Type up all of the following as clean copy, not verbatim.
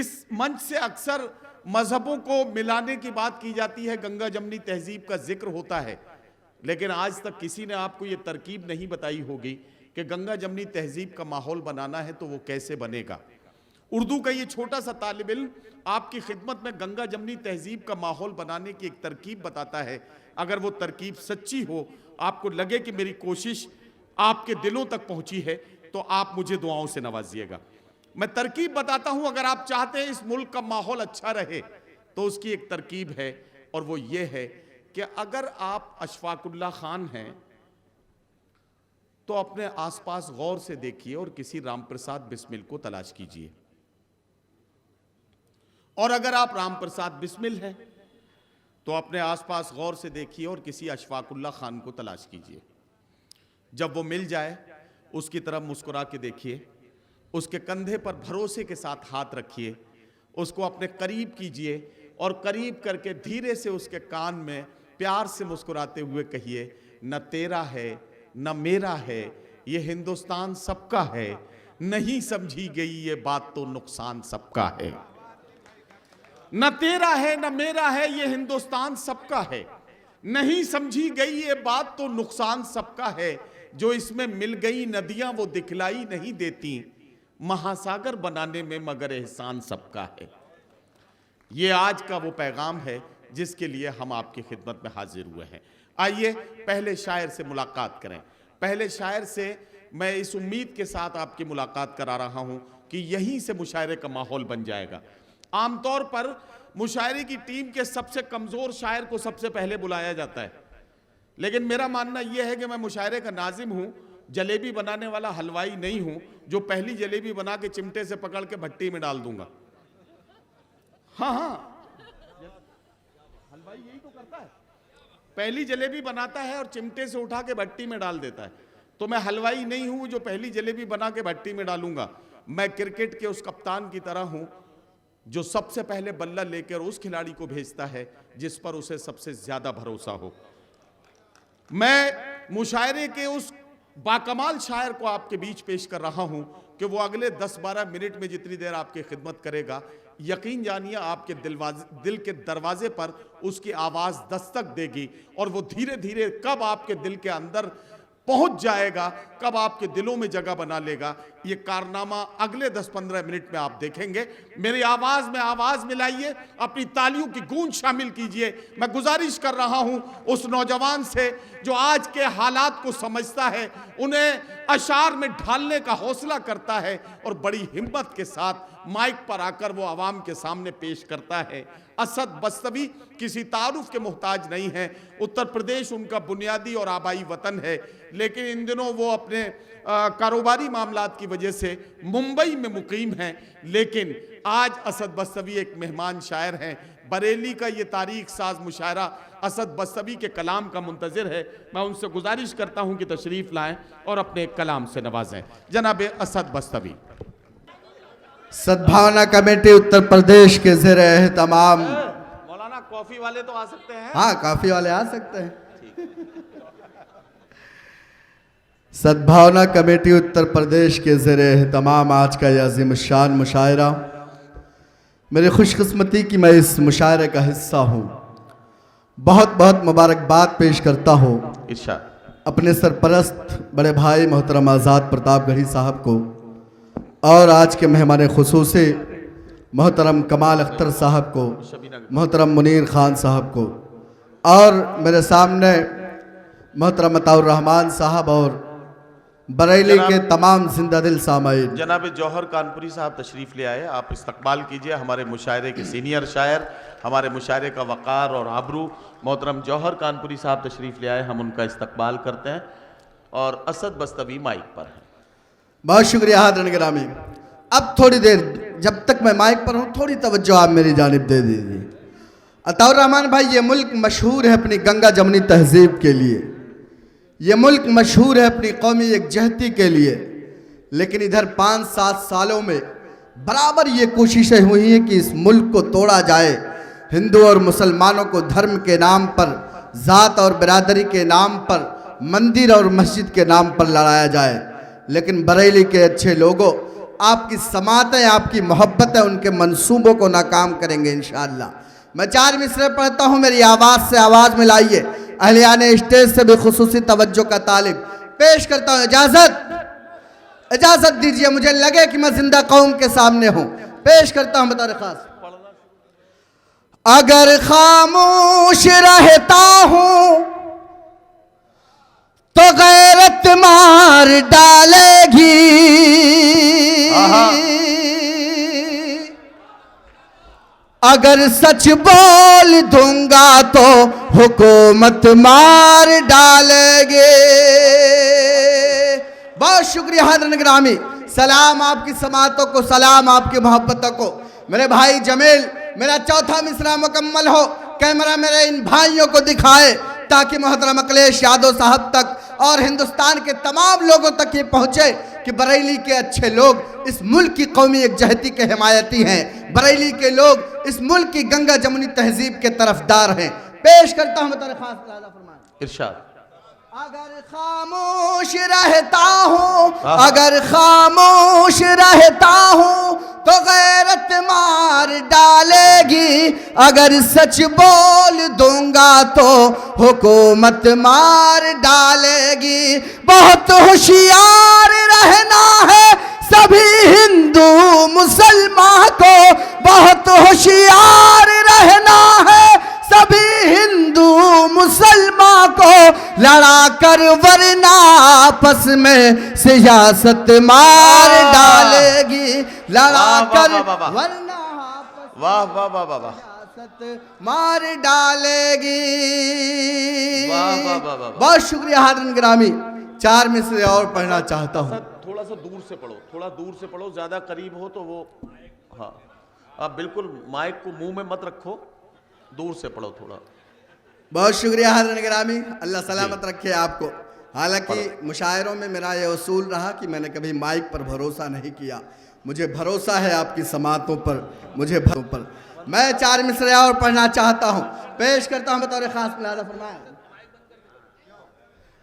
इस मंच से अक्सर मजहबों को मिलाने की बात की जाती है, गंगा जमनी तहजीब का जिक्र होता है, लेकिन आज तक किसी ने आपको ये तरकीब नहीं बताई होगी कि गंगा जमनी तहजीब का माहौल बनाना है तो वो कैसे बनेगा। उर्दू का ये छोटा सा तालिब इल्म आपकी खिदमत में गंगा जमनी तहजीब का माहौल बनाने की एक तरकीब बताता है। अगर वो तरकीब सच्ची हो, आपको लगे कि मेरी कोशिश आपके दिलों तक पहुंची है, तो आप मुझे दुआओं से नवाजिएगा। मैं तरकीब बताता हूं, अगर आप चाहते हैं इस मुल्क का माहौल अच्छा रहे तो उसकी एक तरकीब है, और वो ये है कि अगर आप अशफाकुल्लाह खान हैं तो अपने आसपास गौर से देखिए और किसी रामप्रसाद बिस्मिल को तलाश कीजिए, और अगर आप रामप्रसाद बिस्मिल हैं तो अपने आसपास गौर से देखिए और किसी अशफाकुल्लाह खान को तलाश कीजिए। जब वो मिल जाए उसकी तरफ मुस्कुरा के देखिए, उसके कंधे पर भरोसे के साथ हाथ रखिए, उसको अपने करीब कीजिए और करीब करके धीरे से उसके कान में प्यार से मुस्कुराते हुए कहिए, न तेरा है न मेरा है, ये हिंदुस्तान सबका है, नहीं समझी गई ये बात तो नुकसान सबका है। न तेरा है न मेरा है, ये हिंदुस्तान सबका है, नहीं समझी गई ये बात तो नुकसान सबका है। जो इसमें मिल गई नदियां वो दिखलाई नहीं देती, महासागर बनाने में मगर एहसान सबका है। ये आज का वो पैगाम है जिसके लिए हम आपकी खिदमत में हाजिर हुए हैं। आइए पहले शायर से मुलाकात करें। पहले शायर से मैं इस उम्मीद के साथ आपकी मुलाकात करा रहा हूं कि यहीं से मुशायरे का माहौल बन जाएगा। आमतौर पर मुशायरे की टीम के सबसे कमजोर शायर को सबसे पहले बुलाया जाता है, लेकिन मेरा मानना यह है कि मैं मुशायरे का नाजिम हूं, जलेबी बनाने वाला हलवाई नहीं हूं जो पहली जलेबी बना के चिमटे से पकड़ के भट्टी में डाल दूंगा। हाँ, हलवाई यही तो करता है, पहली जलेबी बनाता है और चिमटे से उठा के भट्टी में डाल देता है। तो मैं हलवाई नहीं हूं जो पहली जलेबी बना के भट्टी में डालूंगा। मैं क्रिकेट के उस कप्तान की तरह हूं जो सबसे पहले बल्ला लेकर उस खिलाड़ी को भेजता है जिस पर उसे सबसे ज्यादा भरोसा हो। मैं मुशायरे के उस बाकमाल शायर को आपके बीच पेश कर रहा हूं कि वो अगले 10-12 मिनट में जितनी देर आपकी खिदमत करेगा, यकीन जानिए आपके दिल के दरवाजे पर उसकी आवाज़ दस्तक देगी, और वो धीरे धीरे कब आपके दिल के अंदर पहुंच जाएगा, कब आपके दिलों में जगह बना लेगा, ये कारनामा अगले 10-15 मिनट में आप देखेंगे। मेरी आवाज़ में आवाज़ मिलाइए, अपनी तालियों की गूंज शामिल कीजिए। मैं गुजारिश कर रहा हूं उस नौजवान से जो आज के हालात को समझता है, उन्हें अशार में ढालने का हौसला करता है और बड़ी हिम्मत के साथ माइक पर आकर वो आवाम के सामने पेश करता है। असद बस्तवी किसी तारुफ के मोहताज नहीं है। उत्तर प्रदेश उनका बुनियादी और आबाई वतन है, लेकिन इन दिनों वो अपने कारोबारी मामलात की वजह से मुंबई में मुकीम हैं। लेकिन आज असद बस्तवी एक मेहमान शायर हैं। बरेली का ये तारीख साज मुशायरा असद बस्तवी के कलाम का मुंतज़िर है। मैं उनसे गुजारिश करता हूं कि तशरीफ लाएं और अपने कलाम से नवाजें। जनाब असद बस्तवी। सद्भावना कमेटी उत्तर प्रदेश के ज़ेर एहतमाम। मौलाना कॉफी वाले तो आ सकते हैं? हाँ, कॉफी वाले आ सकते हैं। सद्भावना कमेटी उत्तर प्रदेश के ज़ेर एहतमाम आज का यह अज़ीम शान मुशायरा, मेरी खुशकिस्मती कि मैं इस मुशायरे का हिस्सा हूँ। बहुत बहुत मुबारकबाद पेश करता हूँ अपने सरपरस्त बड़े भाई मोहतरम आज़ाद प्रतापगढ़ी साहब को, और आज के मेहमान खुसूसी मोहतरम कमाल अख्तर साहब को, मोहतरम मुनीर खान साहब को, और मेरे सामने मोहतरम अताउर रहमान साहब और बरेली के तमाम जिंदा दिल सामाईन। जनाब जौहर कानपुरी साहब तशरीफ़ ले आए, आप इस्तकबाल कीजिए। हमारे मुशायरे के सीनियर शायर, हमारे मुशायरे का वक़ार और आबरू मोहतरम जौहर कानपुरी साहब तशरीफ़ ले आए, हम उनका इस्तकबाल करते हैं। और असद बस्तवी माइक पर है। बहुत शुक्रिया हाज़िरीन गिरामी। अब थोड़ी देर जब तक मैं माइक पर हूँ, थोड़ी तवज्जो आप मेरी जानिब दे दीजिए। अताउर रहमान भाई, ये मुल्क मशहूर है अपनी गंगा जमनी तहजीब के लिए, ये मुल्क मशहूर है अपनी कौमी यकजहती के लिए, लेकिन इधर 5-7 सालों में बराबर ये कोशिशें हुई हैं कि इस मुल्क को तोड़ा जाए, हिंदू और मुसलमानों को धर्म के नाम पर, ज़ात और बिरादरी के नाम पर, मंदिर और मस्जिद के नाम पर लड़ाया जाए। लेकिन बरेली के अच्छे लोगों, आपकी समातें, आपकी मोहब्बतें उनके मंसूबों को नाकाम करेंगे इंशाअल्लाह। मैं 4 मिसरे पढ़ता हूँ, मेरी आवाज़ से आवाज़ मिलाइए। अहलियाने स्टेज से भी खुसूसी तवज्जो का तालिब पेश करता हूँ। इजाज़त दीजिए, मुझे लगे कि मैं जिंदा कौम के सामने हूँ। पेश करता हूँ बतौर खास। अगर खामोश रहता हूँ तो गैरत मार डालेगी, अगर सच बोल दूंगा तो हुकूमत मार डालेगी। बहुत शुक्रिया हाज़िरीन गिरामी, सलाम आपकी समातों को, सलाम आपकी मोहब्बतों को। मेरे भाई जमील, मेरा चौथा मिसरा मुकम्मल हो। कैमरा मेरे इन भाइयों को दिखाए ताकि मोहतरम अखिलेश यादव साहब तक और हिंदुस्तान के तमाम लोगों तक ये पहुँचे कि बरेली के अच्छे लोग इस मुल्क की कौमी एकजहती के हिमायती हैं। बरेली के लोग इस मुल्क की गंगा जमुनी तहजीब के तरफदार हैं। पेश करता हूँ बतौर खास इरशाद। अगर खामोश रहता हूँ, अगर खामोश रहता हूँ तो गैरत मार डालेगी, अगर सच बोल दूंगा तो हुकूमत मार डालेगी। बहुत होशियार रहना है सभी हिंदू मुसलमान को, बहुत होशियार रहना है सभी हिंदू मुसलमान को, लड़ा कर वरना आपस में सियासत मार डालेगी, लड़ा कर वरना आपस वाह वाह वाह वाह वाह, सियासत मार डालेगी। वाह वाह वाह वाह। बहुत शुक्रिया हाज़िरीन गिरामी, 4 मिसरे और पढ़ना चाहता हूँ। थोड़ा सा दूर से पढ़ो, थोड़ा दूर से पढ़ो, ज्यादा करीब हो तो वो, हाँ आप बिल्कुल माइक को मुंह में मत रखो, दूर से पढ़ो थोड़ा। बहुत शुक्रिया हाज़िरीन गिरामी, अल्लाह सलामत रखे आपको। हालांकि मुशायरों में मेरा ये उसूल रहा कि मैंने कभी माइक पर भरोसा नहीं किया, मुझे भरोसा है आपकी समातों पर, मुझे पर। मैं 4 मिसरे और पढ़ना चाहता हूँ, पेश करता हूँ बतौर खास। मुलाज़ा फरमाएं।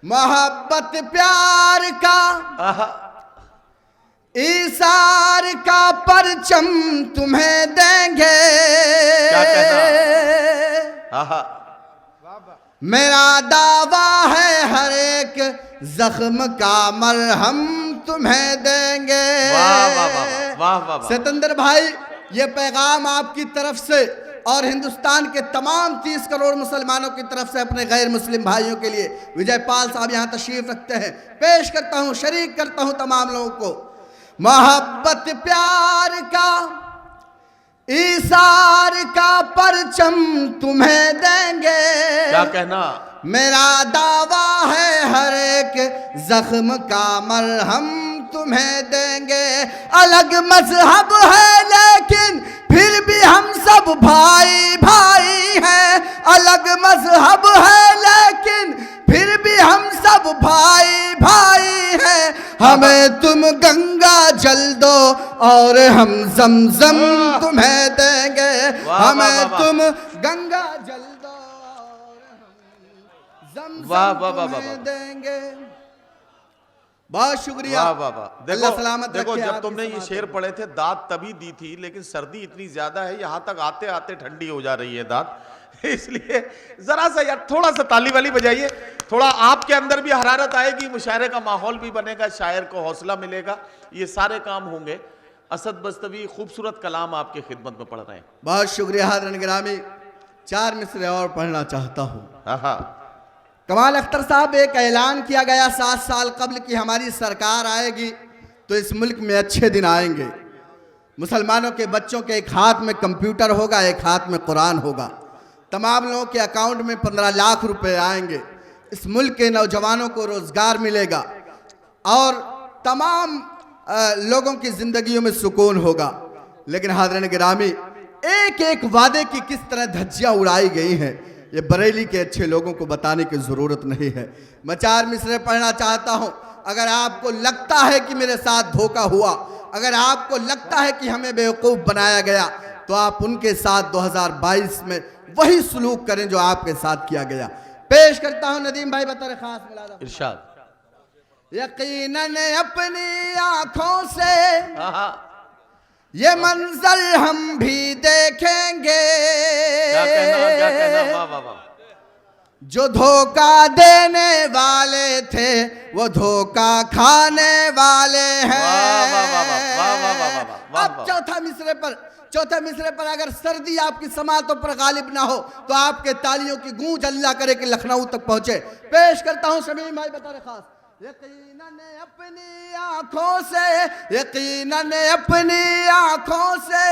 मोहब्बत प्यार का ईसार का परचम तुम्हें देंगे, क्या कहना? मेरा दावा है हर एक जख्म का मरहम तुम्हें देंगे। वाह वाह वाह वाह वाह। सिकंदर भाई, ये पैगाम आपकी तरफ से और हिंदुस्तान के तमाम 30 करोड़ मुसलमानों की तरफ से अपने गैर मुस्लिम भाइयों के लिए। विजय पाल साहब यहाँ तशरीफ रखते हैं, पेश करता हूँ, शरीक करता हूँ तमाम लोगों को। मोहब्बत प्यार का ईसार का परचम तुम्हें देंगे, क्या कहना? मेरा दावा है हर एक जख्म का मरहम तुम्हें देंगे। अलग मजहब है लेकिन फिर भी हम सब भाई भाई हैं, अलग मजहब है लेकिन फिर भी हम सब भाई भाई हैं। हमें तुम गंगा जल दो और हम जमजम तुम्हें देंगे, हमें तुम गंगा जल दो और हम जमजम तुम्हें देंगे। बहुत शुक्रिया। वाह वाह वाह। देखो जब तुमने ये शेर पढ़े थे दाद तभी दी थी, लेकिन सर्दी इतनी ज्यादा है, यहाँ तक आते आते ठंडी हो जा रही है दाद, इसलिए जरा सा यार थोड़ा सा ताली वाली बजाइए, थोड़ा आपके अंदर भी हरारत आएगी, मुशायरे का माहौल भी बनेगा, शायर को हौसला मिलेगा, ये सारे काम होंगे। असद बस्तवी खूबसूरत कलाम आपके खिदमत में पढ़ रहे हैं। बहुत शुक्रिया हाज़िरीन गिरामी, 4 मिसरे और पढ़ना चाहता हूँ। कमाल अख्तर साहब, एक ऐलान किया गया 7 साल कबल की हमारी सरकार आएगी तो इस मुल्क में अच्छे दिन आएंगे। मुसलमानों के बच्चों के एक हाथ में कंप्यूटर होगा, एक हाथ में कुरान होगा, तमाम लोगों के अकाउंट में 15 लाख रुपए आएंगे, इस मुल्क के नौजवानों को रोज़गार मिलेगा और तमाम लोगों की ज़िंदगियों में सुकून होगा। लेकिन हाज़िरीन गिरामी, एक एक वादे की किस तरह धज्जियाँ उड़ाई गई हैं, ये बरेली के अच्छे लोगों को बताने की ज़रूरत नहीं है। मैं 4 मिसरे पढ़ना चाहता हूँ। अगर आपको लगता है कि मेरे साथ धोखा हुआ, अगर आपको लगता है कि हमें बेवकूफ़ बनाया गया, तो आप उनके साथ 2022 में वही सलूक करें जो आपके साथ किया गया। पेश करता हूँ नदीम भाई बतौर खास। इरशाद। यकीनन अपनी आंखों से आहा, ये मंजर हम भी देखेंगे। क्या कहना, वाह वाह वाह। जो धोखा देने वाले थे वो धोखा खाने वाले हैं। वाह वाह वाह वाह वाह वाह वाह वाह वाह। अब चौथा मिसरे पर अगर सर्दी आपकी समातों पर गालिब ना हो तो आपके तालियों की गूंज अल्लाह करे कि लखनऊ तक पहुंचे। पेश करता हूं शमीम भाई बता रहे खास। यकीनन अपनी आंखों से, यकीनन अपनी आंखों से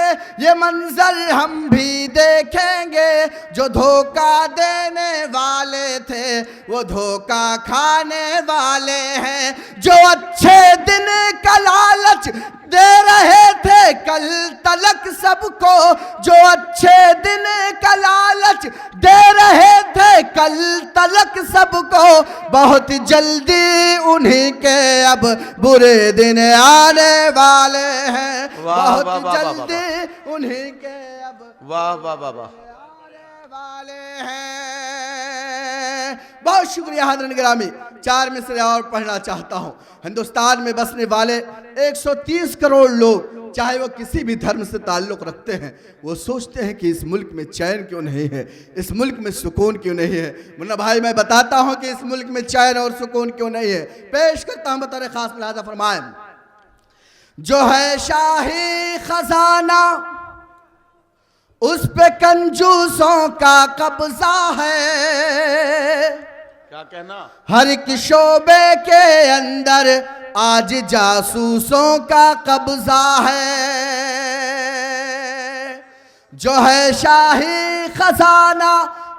ये मंजर हम भी देखेंगे। जो धोखा देने वाले थे वो धोखा खाने वाले हैं। जो अच्छे दिन का लालच दे रहे थे कल तलक सबको, जो अच्छे दिन का लालच दे रहे थे कल तलक सबको, बहुत जल्दी उन्हीं के अब बुरे दिन आने वाले हैं। बहुत जल्दी उन्हीं के अब वाह वाह वाह वाह आने वाले हैं। बहुत शुक्रिया हाज़रीन गिरामी। 4 मिसरे और पढ़ना चाहता हूँ। हिंदुस्तान में बसने वाले 130 करोड़ लोग, चाहे वो किसी भी धर्म से ताल्लुक़ रखते हैं, वो सोचते हैं कि इस मुल्क में चैन क्यों नहीं है, इस मुल्क में सुकून क्यों नहीं है। मुन्ना भाई मैं बताता हूँ कि इस मुल्क में चैन और सुकून क्यों नहीं है। पेश करता हूँ बतौर खास लिहाजा फरमाएं। जो है शाही खजाना उस पे कंजूसों का कब्जा है। क्या कहना, हर एक शोबे के अंदर आज जासूसों का कब्जा है। जो है शाही खजाना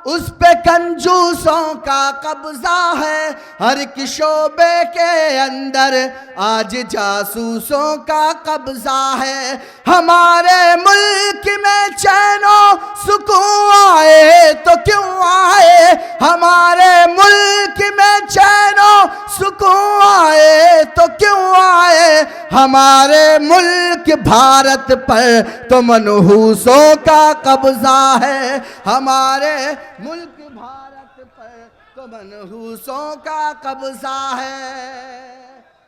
उस पे कंजूसों का कब्जा है। हर एक शोबे के अंदर आज जासूसों का कब्जा है। हमारे मुल्क में चैनो सुकून आए तो क्यों आए, हमारे मुल्क में चैनो सुकून आए तो क्यों आए। हमारे मुल्क भारत पर तो मनहूसों का कब्जा है। हमारे मुल्क भारत पर तो मनहूसों का कब्जा है।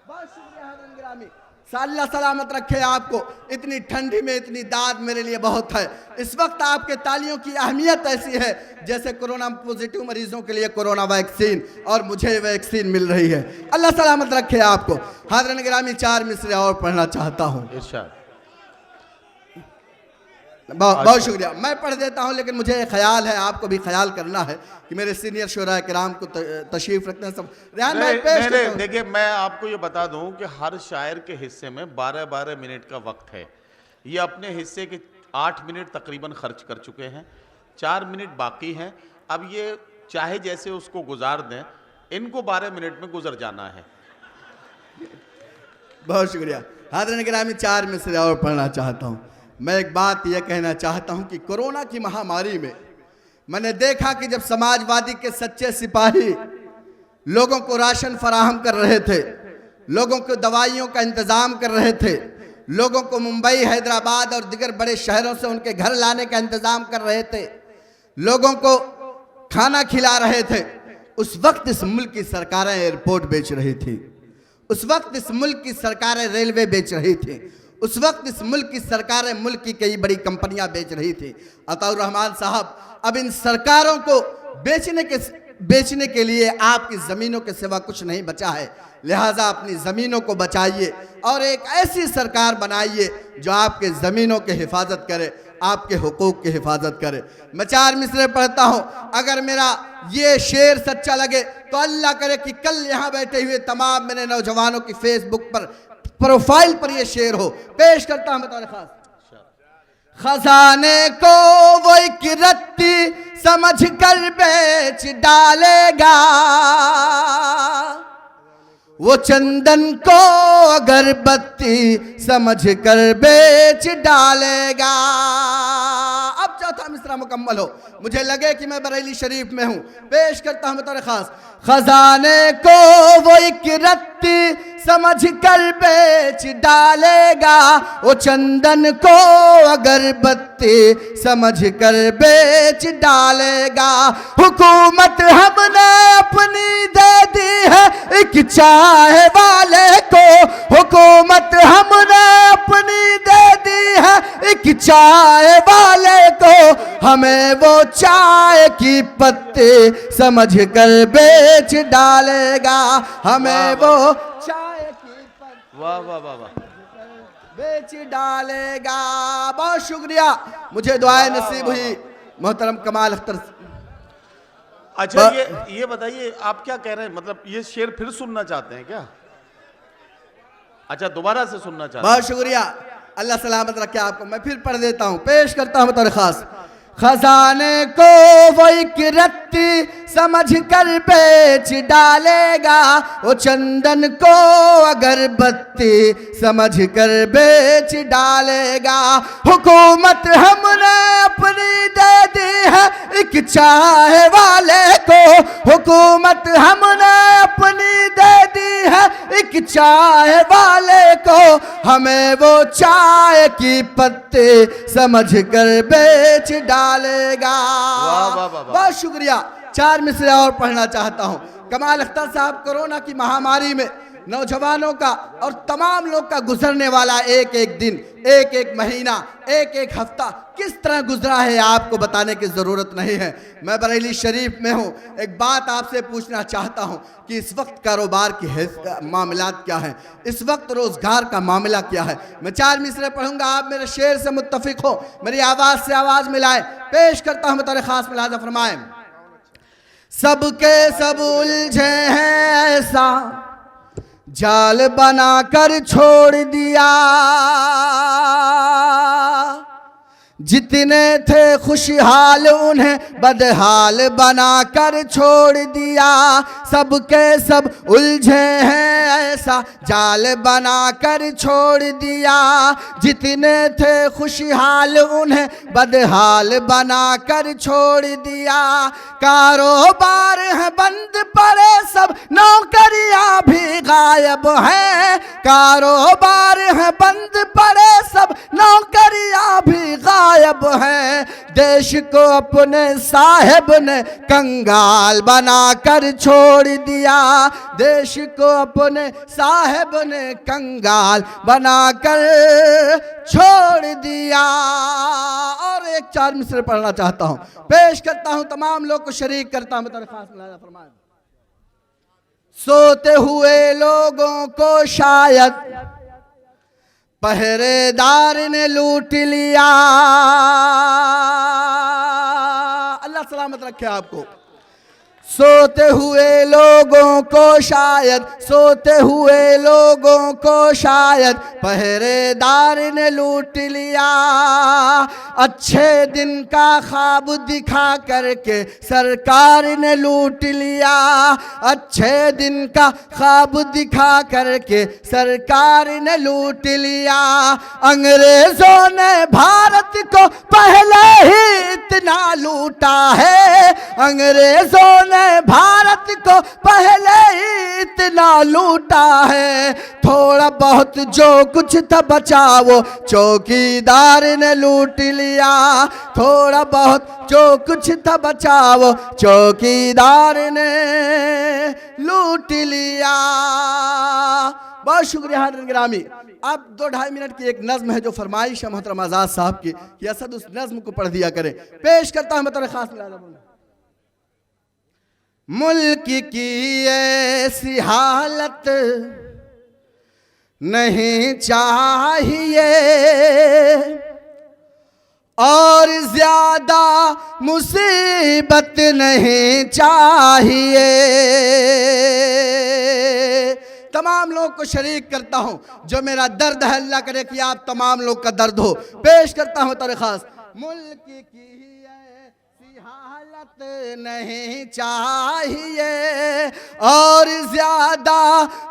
बहुत शुक्रिया हाज़रीन गिरामी। अल्लाह सलामत रखे आपको। इतनी ठंडी में इतनी दाद मेरे लिए बहुत है। इस वक्त आपके तालियों की अहमियत ऐसी है जैसे कोरोना पॉजिटिव मरीजों के लिए कोरोना वैक्सीन, और मुझे वैक्सीन मिल रही है। अल्लाह सलामत रखे आपको। हाज़रीन गिरामी 4 मिसरे और पढ़ना चाहता हूँ। इरशाद। बहुत शुक्रिया। मैं पढ़ देता हूँ लेकिन मुझे ख्याल है, आपको भी ख्याल करना है कि मेरे सीनियर शुरा किराम को तशरीफ रखते हैं सब। नहीं, देखिए मैं आपको ये बता दूं कि हर शायर के हिस्से में 12-12 मिनट का वक्त है। ये अपने हिस्से के 8 मिनट तकरीबन खर्च कर चुके हैं, 4 मिनट बाकी हैं। अब ये चाहे जैसे उसको गुजार दें, इनको 12 मिनट में गुजर जाना है। बहुत शुक्रिया। हाज़रीन गिरामी 4 मिसरे और पढ़ना चाहता हूँ। मैं एक बात यह कहना चाहता हूं कि कोरोना की महामारी में मैंने देखा कि जब समाजवादी के सच्चे सिपाही लोगों को राशन फराहम कर रहे थे, लोगों को दवाइयों का इंतज़ाम कर रहे थे, लोगों को मुंबई, हैदराबाद और दीगर बड़े शहरों से उनके घर लाने का इंतज़ाम कर रहे थे, लोगों को खाना खिला रहे थे, उस वक्त इस मुल्क की सरकारें एयरपोर्ट बेच रही थी, उस वक्त इस मुल्क की सरकारें रेलवे बेच रही थी, उस वक्त इस मुल्क की सरकारें मुल्क की कई बड़ी कंपनियां बेच रही थी। अताउर रहमान साहब, अब इन सरकारों को बेचने के लिए आपकी ज़मीनों के सिवा कुछ नहीं बचा है। लिहाजा अपनी ज़मीनों को बचाइए और एक ऐसी सरकार बनाइए जो आपके ज़मीनों की हिफाजत करे, आपके हुकूक की हिफाजत करे। मैं 4 मिसरे पढ़ता हूँ। अगर मेरा ये शेर सच्चा लगे तो अल्लाह करे कि कल यहाँ बैठे हुए तमाम मेरे नौजवानों की फेसबुक पर प्रोफाइल पर ये शेर हो। पेश करता हूं बतौर खास। खजाने को वो एक रत्ती समझ कर बेच डालेगा, वो चंदन को अगरबत्ती समझ कर बेच डालेगा। अब चौथा मिसरा मुकम्मल हो। मुझे लगे कि मैं बरेली शरीफ में हूं। पेश करता हूं बतौर खास। खजाने को वो एक रत्ती समझ कर बेच डालेगा, वो चंदन को अगरबत्ती समझ कर बेच डालेगा। हुकूमत हमने अपनी दे दी है एक चाय वाले को, हुकूमत हमने अपनी दे दी है एक चाय वाले को, हमें वो चाय की पत्ती समझ कर बेच डालेगा, हमें वो चाय की पत्ती वाह वाह वाह वाह। बेच डालेगा। बहुत शुक्रिया, मुझे दुआएं नसीब हुई मोहतरम कमाल अख्तर। अच्छा ये बताइए आप क्या कह रहे हैं, मतलब ये शेर फिर सुनना चाहते हैं क्या? अच्छा दोबारा से सुनना चाहते हैं। बहुत शुक्रिया, अल्लाह सलामत रखे आपको। मैं फिर पढ़ देता हूँ, पेश करता हूँ बतौर खास। खजाने को वो एक रत्ती समझ कर बेच डालेगा, वो चंदन को अगरबत्ती समझ कर बेच डालेगा। हुकूमत हमने अपनी दे दी है एक चाय वाले को, हुकूमत हमने अपनी दे दी है एक चाय वाले को, हमें वो चाय की पत्ती समझ कर बेच डालेगा। वाह वाह वाह। बहुत शुक्रिया। 4 मिसरे और पढ़ना चाहता हूँ। कमाल अख्तर साहब कोरोना की महामारी में नौजवानों का और तमाम लोग का गुजरने वाला एक एक दिन, एक एक महीना, एक एक हफ्ता किस तरह गुजरा है आपको बताने की ज़रूरत नहीं है। मैं बरेली शरीफ में हूँ, एक बात आपसे पूछना चाहता हूँ कि इस वक्त कारोबार की मामलात क्या हैं, इस वक्त रोज़गार का मामला क्या है। मैं 4 मिसरे पढ़ूंगा, आप मेरे शेर से मुत्तफिक हो, मेरी आवाज़ से आवाज़ मिलाएं। पेश करता हूँ बतौर ख़ास मिलाजा फरमाएं। सबके सब उलझे हैं ऐसा जाल बनाकर छोड़ दिया, जितने थे खुशहाल उन्हें बदहाल बनाकर छोड़ दिया। सबके सब उलझे हैं ऐसा जाल बनाकर छोड़ दिया, जितने थे खुशहाल उन्हें बदहाल बनाकर छोड़ दिया। कारोबार है बंद पड़े सब, नौकरियां भी गायब हैं, कारोबार है बंद पड़े सब, नौकरियां भी गायब हैं। देश को अपने साहेब ने कंगाल बनाकर छोड़ दिया, देश को अपने साहेब ने कंगाल बनाकर छोड़ दिया। और एक 4 मिसरे पढ़ना चाहता हूं, पेश करता हूं, तमाम लोग को शरीक करता हूं बतौर खास मुलाहिजा फरमाएं। सोते हुए लोगों को शायद पहरेदार ने लूट लिया, अल्लाह सलामत रखे आपको। सोते हुए लोगों को शायद, सोते हुए लोगों को शायद पहरेदार ने लूट लिया। अच्छे दिन का ख्वाब दिखा करके सरकार ने लूट लिया, अच्छे दिन का ख्वाब दिखा करके सरकार ने लूट लिया। अंग्रेजों ने भारत को पहले ही इतना लूटा है, अंग्रेजों ने भारत को पहले ही इतना लूटा है। थोड़ा बहुत जो कुछ था बचा वो चौकीदार ने लूट लिया, थोड़ा बहुत जो कुछ था बचा वो चौकीदार ने लूट लिया। बहुत शुक्रिया हाज़िर गिरामी। अब 2-2.5 मिनट की एक नज्म है जो फरमाइश है मोहतरम आज़ाद साहब की कि असद उस नज्म को पढ़ दिया करें। पेश करता हूं बतौर खास मिलाजा। मुल्क की ऐसी हालत नहीं चाहिए और ज्यादा मुसीबत नहीं चाहिए। तमाम लोग को शरीक करता हूं, जो मेरा दर्द है अल्लाह करे कि आप तमाम लोग का दर्द हो। पेश करता हूं बतौर खास। मुल्क की ऐसी हालत नहीं चाहिए और ज्यादा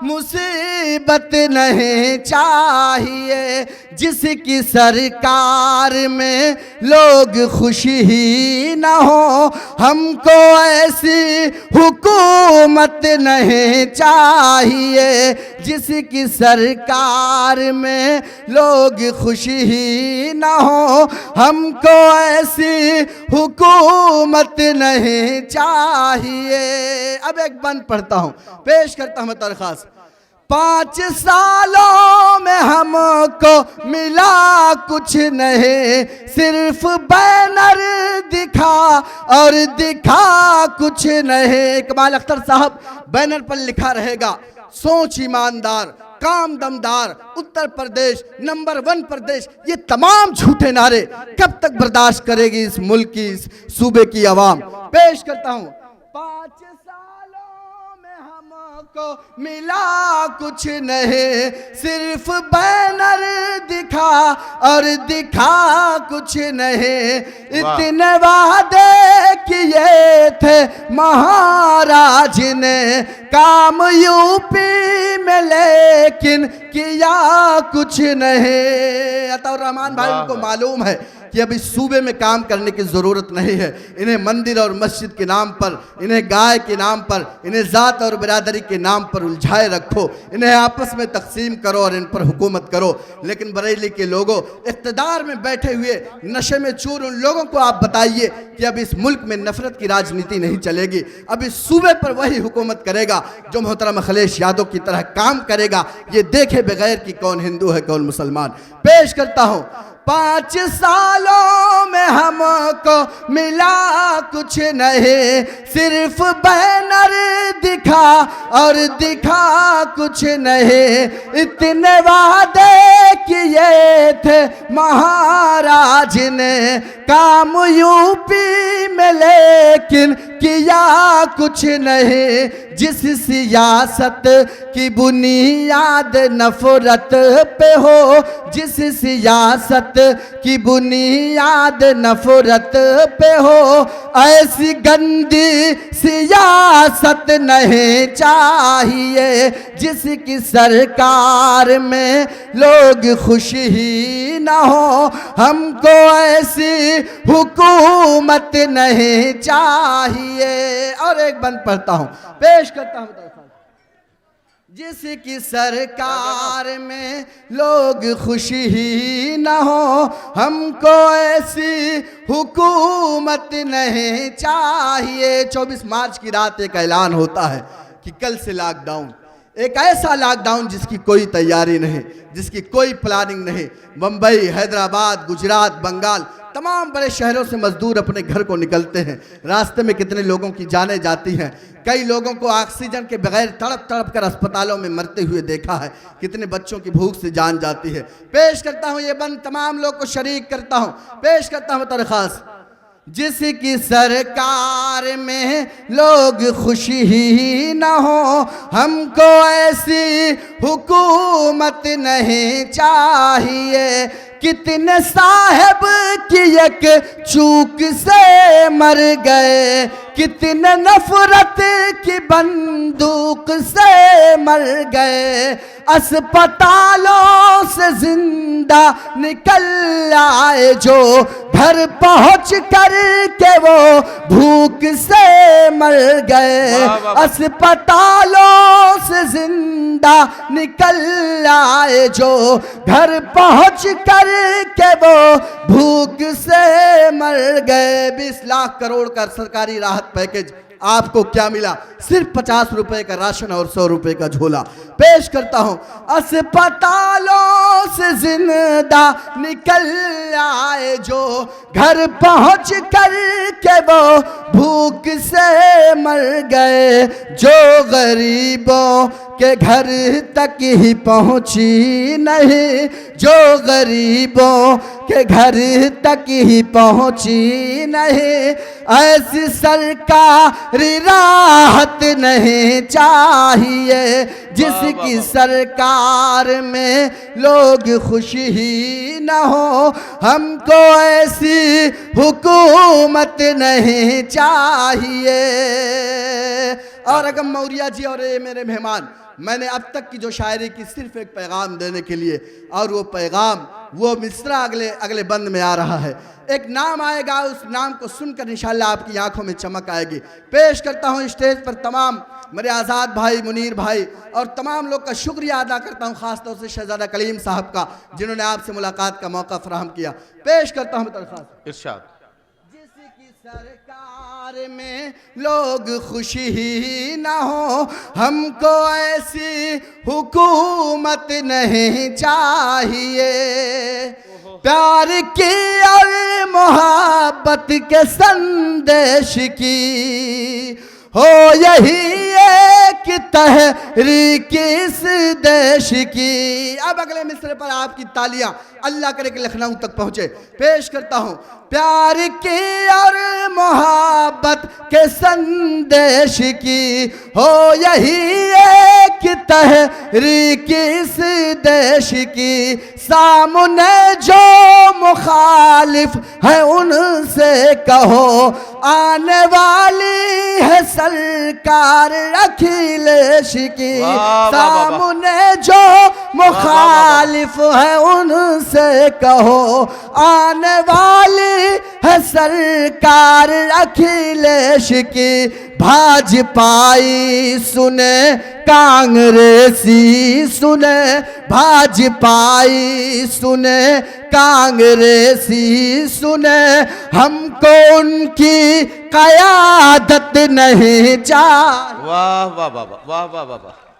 मुसीबत नहीं चाहिए, जिसकी सरकार में लोग खुश ही न हो, हमको ऐसी हुकूमत नहीं चाहिए, जिसकी सरकार में लोग खुश ही न हो, हमको ऐसी हुकूमत नहीं चाहिए। अब एक बंद पढ़ता हूँ, पेश करता हूँ दरख्वास्त। 5 सालों में हमको मिला कुछ नहीं, सिर्फ बैनर दिखा और दिखा कुछ नहीं। कमाल अख्तर साहब, बैनर पर लिखा रहेगा सोच ईमानदार, काम दमदार, उत्तर प्रदेश नंबर 1 प्रदेश। ये तमाम झूठे नारे कब तक बर्दाश्त करेगी इस मुल्क की, इस सूबे की आवाम। पेश करता हूँ। 5 सालों में हमको मिला कुछ नहीं, सिर्फ बैनर दिखा और दिखा कुछ नहीं। इतने वादे किए थे महाराज ने काम यूपी में, लेकिन किया कुछ नहीं। अताउर रहमान भाई, उनको मालूम है कि अब इस सूबे में काम करने की ज़रूरत नहीं है। इन्हें मंदिर और मस्जिद के नाम पर, इन्हें गाय के नाम पर, इन्हें ज़ात और बिरादरी के नाम पर उलझाए रखो, इन्हें आपस में तकसीम करो और इन पर हुकूमत करो। लेकिन बरेली के लोगों, इक़्तिदार में बैठे हुए नशे में चूर उन लोगों को आप बताइए कि अब इस मुल्क में नफरत की राजनीति नहीं चलेगी। अब इस सूबे पर वही हुकूमत करेगा जो मोहतरम अखिलेश यादव की तरह काम करेगा, ये देखे बगैर कि कौन हिंदू है कौन मुसलमान। पेश करता हूँ। 5 सालों में हमको मिला कुछ नहीं, सिर्फ बैनर दिखा और दिखा कुछ नहीं। इतने वादे किए थे महाराज ने काम यूपी में, लेकिन किया कुछ नहीं। जिस सियासत की बुनियाद नफरत पे हो, जिस सियासत की बुनियाद नफरत पे हो, ऐसी गंदी सियासत नहीं चाहिए, जिसकी सरकार में लोग खुश ही ना हो, हमको ऐसी हुकूमत नहीं चाहिए। और एक बंद पढ़ता हूँ, पेश करता हूँ। जिसकी सरकार में लोग खुश ही न हो, हमको ऐसी हुकूमत नहीं चाहिए। 24 मार्च की रात एक ऐलान होता है कि कल से लॉकडाउन, एक ऐसा लॉकडाउन जिसकी कोई तैयारी नहीं, जिसकी कोई प्लानिंग नहीं। मुंबई, हैदराबाद, गुजरात, बंगाल, तमाम बड़े शहरों से मजदूर अपने घर को निकलते हैं। रास्ते में कितने लोगों की जानें जाती हैं। कई लोगों को ऑक्सीजन के बगैर तड़प तड़प कर अस्पतालों में मरते हुए देखा है। कितने बच्चों की भूख से जान जाती है। पेश करता हूँ ये बंद, तमाम लोग को शरीक करता हूँ। पेश करता हूँ दरख्वास्त। जिसकी सरकार में लोग खुश ही न हो, हमको ऐसी हुकूमत नहीं चाहिए। कितने साहब की एक चूक से मर गए, कितने नफरत की बंदूक से मर गए। अस्पतालों से जिंदा निकल आए जो, घर पहुंच कर के वो भूख से मर गए। अस्पतालों से जिंदा निकल आए जो, घर पहुंच कर के वो भूख से मर गए। 20 लाख करोड़ का सरकारी राहत पैकेज, आपको क्या मिला? सिर्फ 50 रुपए का राशन और 100 रुपए का झोला। पेश करता हूं। अस्पतालों से जिंदा निकल आए जो, घर पहुंच कर के वो भूख से मर गए। जो गरीबों के घर तक ही पहुंची नहीं, जो गरीबों के घर तक ही पहुंची नहीं, ऐसी सरकारी राहत नहीं चाहिए जिसकी सरकार में लोग खुश ही न हो। हमको ऐसी हुकूमत नहीं चाहिए। और अगम मौर्या जी और ये मेरे मेहमान, मैंने अब तक की जो शायरी की सिर्फ एक पैगाम देने के लिए, और वो पैगाम वो मिसरा अगले बंद में आ रहा है। एक नाम आएगा, उस नाम को सुनकर इंशाल्लाह आपकी आंखों में चमक आएगी। पेश करता हूँ स्टेज पर तमाम मेरे आज़ाद भाई, मुनीर भाई और तमाम लोग का शुक्रिया अदा करता हूँ, ख़ासतौर से शहजादा कलीम साहब का जिन्होंने आपसे मुलाकात का मौका फराहम किया। पेश करता हूँ दरख्वास्त। इरशाद। जिसकी सरकार में लोग खुश ही ना हो, हमको ऐसी हुकूमत नहीं चाहिए। प्यार की और मोहब्बत के संदेश की हो यही एक तहरीक इस देश की। अब अगले मिसरे पर आपकी तालियां अल्लाह करे कि लखनऊ तक पहुंचे। पेश करता हूं, प्यार की और मोहब्बत के संदेश की हो यही एक तहरीक इस देश की। सामने जो मुखालिफ है उनसे कहो, आने वाली है सरकार अखिलेश की। सामने जो मुखालिफ है उनसे कहो, आने वाली है सरकार अखिलेश की। भाजपाई सुने कांग्रेसी सुने, भाजपाई सुने कांग्रेसी सुने, हमको उनकी क़यादत नहीं चाहिए। वाह वाह वाह वाह वाह वाह वाह।